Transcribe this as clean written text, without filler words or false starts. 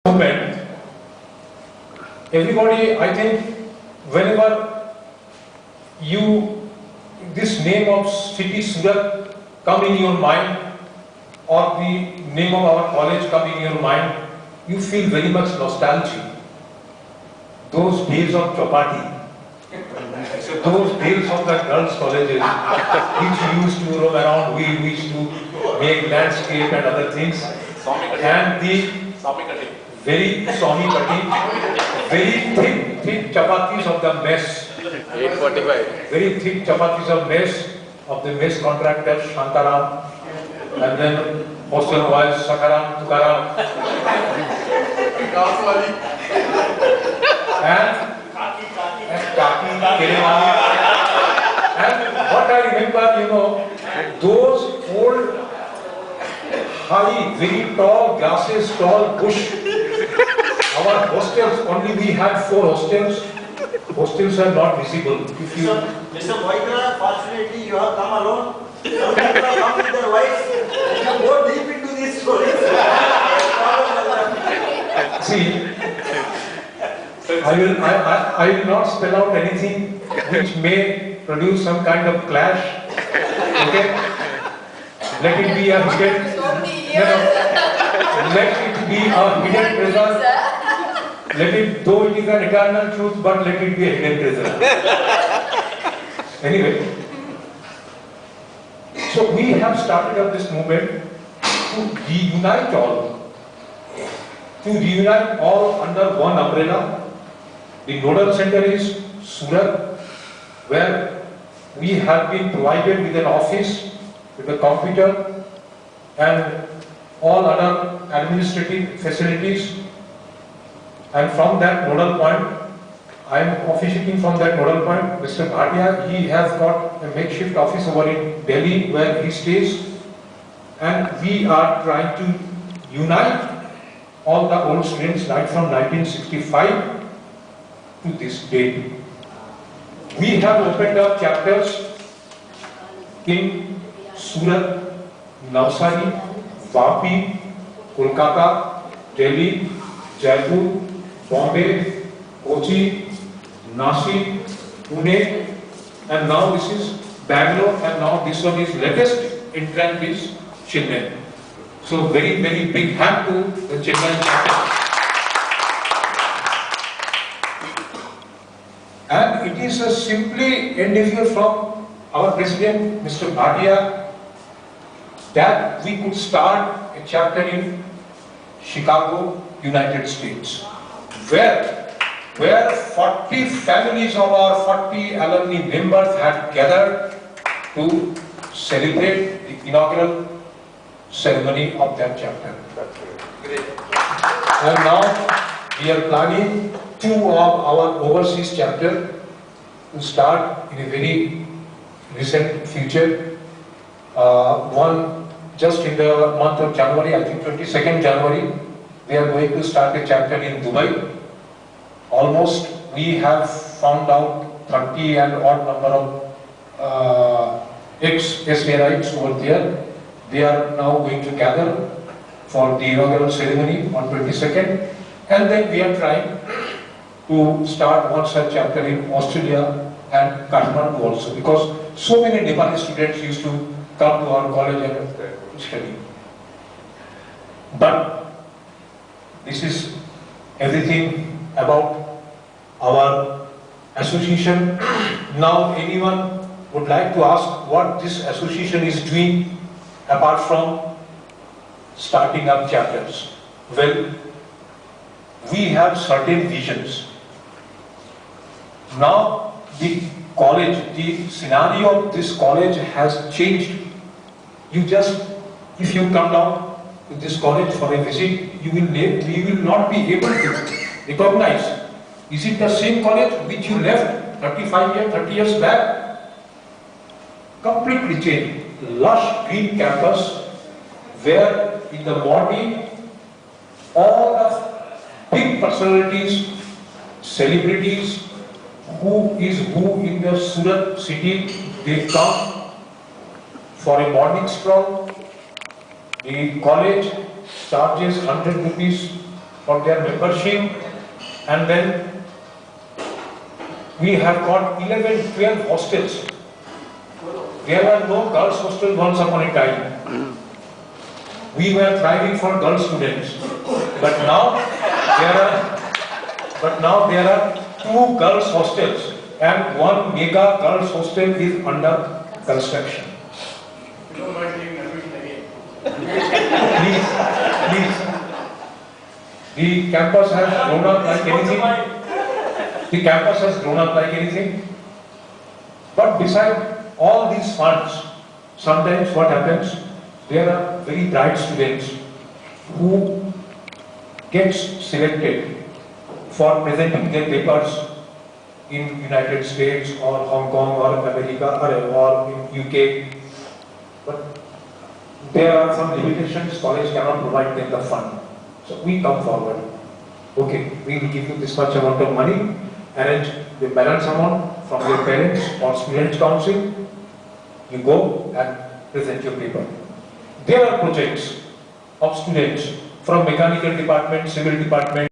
Movement, everybody, I think, whenever this name of city Surat come in your mind, or the name of our college come in your mind, you feel very much nostalgic. Those days of chapati, those days of the girls' colleges, which we used to roam around, we used to make landscape and other things, and the very Swami cutting, very thick chapatis of the mess. 845. Very thick chapatis of the mess contractor Shantaram, and then hostel boys Sakaram, Tukaram, and Kaki, Kerewali. And what I remember, those old, high, very tall grasses, tall bush. Our hostels, only we had 4 hostels. Hostels are not visible. If you Mr. Vaidra, fortunately you have come alone. Some people have come with their wives. You go deep into these stories. see, I will not spell out anything which may produce some kind of clash. Okay? Let it be a hidden. Let it be a hidden treasure. Let it, though it is an eternal truth, but let it be a hidden treasure. Anyway, so we have started up this movement to reunite all under one umbrella. The nodal center is Surat, where we have been provided with an office, with a computer, and all other administrative facilities. And from that nodal point, I am officiating from that nodal point. Mr. Bhatia, he has got a makeshift office over in Delhi where he stays, and we are trying to unite all the old students right from 1965 to this date. We have opened up chapters in Surat, Navsari, Vapi, Kolkata, Delhi, Jaipur, Bombay, Kochi, Nashik, Pune, and now this is Bangalore, and now this one is latest entrant is Chennai. So very, very big hand to the Chennai chapter. And it is a simply endeavor from our president, Mr. Bhatia, that we could start a chapter in Chicago, United States, where 40 families of our 40 alumni members had gathered to celebrate the inaugural ceremony of that chapter. And now we are planning 2 of our overseas chapter to start in a very recent future. One just in the month of January, I think 22nd January, we are going to start a chapter in Dubai. Almost we have found out 30 and odd number of ex-SBIites over there. They are now going to gather for the inaugural ceremony on 22nd, and then we are trying to start one such chapter in Australia and Kathmandu also, because so many Nepali students used to come to our college and study. But this is everything about our association. Now anyone would like to ask what this association is doing apart from starting up chapters. Well, we have certain visions. Now the college, the scenario of this college has changed. If you come down to this college for a visit, you will not be able to recognize, is it the same college which you left 30 years back? Completely changed. Lush green campus where in the morning all the big personalities, celebrities, who is who in the Surat city, they come for a morning stroll. The college charges 100 rupees for their membership, and then we have got 11, 12 hostels. There were no girls' hostels once upon a time. We were thriving for girl students, but now there are 2 girls' hostels and 1 mega girls' hostel is under construction. You don't mind taking admission again. Please. The campus has grown up like anything. The campus has grown up like anything. But beside all these funds, sometimes what happens, there are very bright students who gets selected for presenting their papers in United States or Hong Kong or America or in UK. But there are some limitations, college cannot provide them the fund. So we come forward. Okay, we will give you this much amount of money, arrange the balance amount from your parents or students' council. You go and present your paper. There are projects of students from mechanical department, civil department,